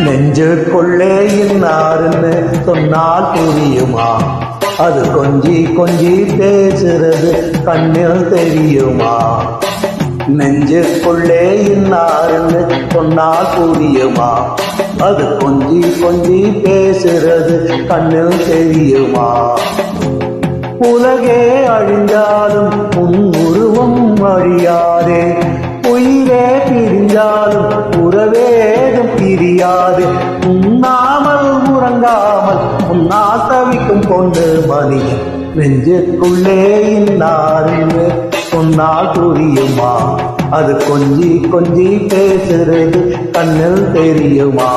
நெஞ்சுக்குள்ளே இன்னாருன்னு சொன்னால் புரியுமா? அது கொஞ்சி கொஞ்சி பேசுறது கண்ணில் தெரியுமா? நெஞ்சுக்குள்ளே இன்னாருன்னு சொன்னால் புரியுமா? அது கொஞ்சி கொஞ்சி பேசுறது கண்ணில் தெரியுமா? உலகே அழிந்தாலும் உன் உருவம் அழியாதே, உயிரே பிரிந்தாலும் உறவேதும் பிரியாது. உண்ணாமல் உறங்காமல் உன்னால் தவிக்கும் கொண்டு மனிதன் நெஞ்சுக்குள்ளே இன்னாருன்னு சொன்னால் புரியுமா? அது கொஞ்சி கொஞ்சி பேசுறது கண்ணில் தெரியுமா?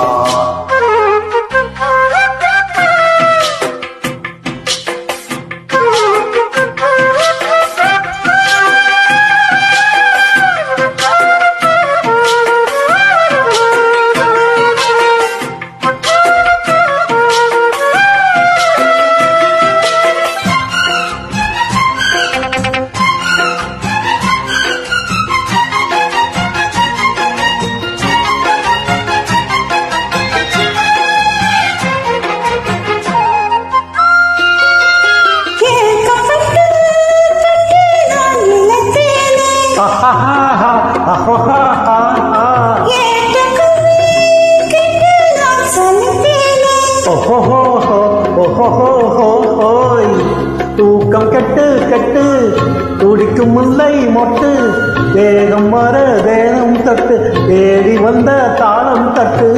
தூக்கம் கெட்டு கெட்டு துடிக்கும் முல்லை மொட்டு, வேகம் வர வேகம் தட்டு, தேடி வந்த தாளம் தட்டு.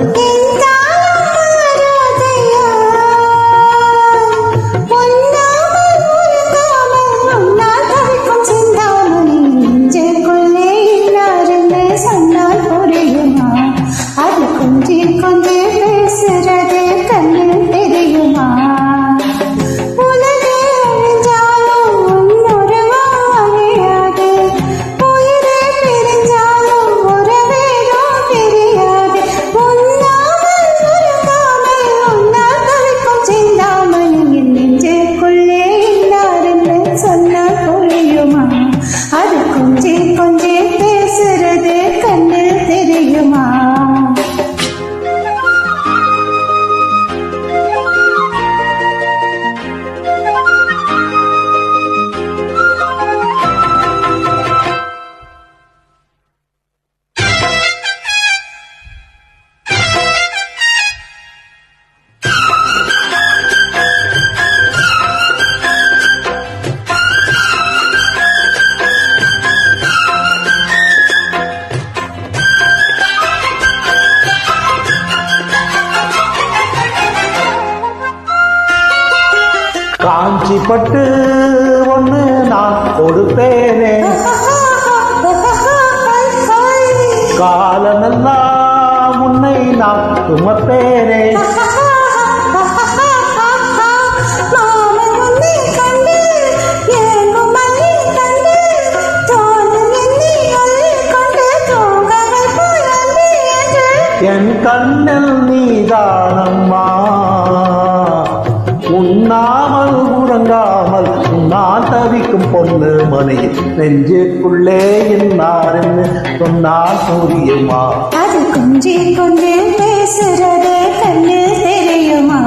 காஞ்சி பட்டு ஒண்ணு நான் கொடுப்பேனே, காலமெல்லாம் உன்னை நான் சுமப்பேனே. என் கண்ணில் நீதானம்மா, உண்ணாமல் உறங்காமல் நான் தவிக்கும் பொண்ணு மனையில் நெஞ்சுக்குள்ளே இன்னாருன்னு சொன்னால் புரியுமா? அது கொஞ்சி கொஞ்சி பேசுறது கண்ணில் தெரியுமா?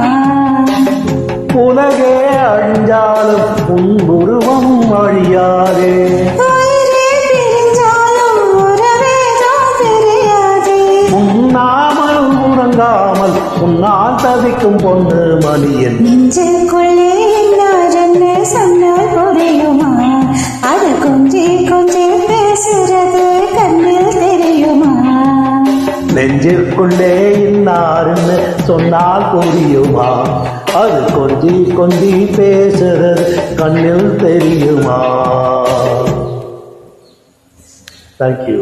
உலகே அழிஞ்சாலும் உன் உருவம் அழியாதே, உண்ணாமல் உறங்காமல் உன்னால் தவிக்கும் பொண்ணு மணியன் நெஞ்சுக்குள்ளே இன்னாருன்னு சொன்னால் புரியுமா? அது கொஞ்சி கொஞ்சி பேசுறது கண்ணில் தெரியுமா? நெஞ்சுக்குள்ளே இன்னாருன்னு சொன்னால் புரியுமா? அது கொஞ்சி கொஞ்சி பேசுறது கண்ணில் தெரியுமா? தேங்க்யூ.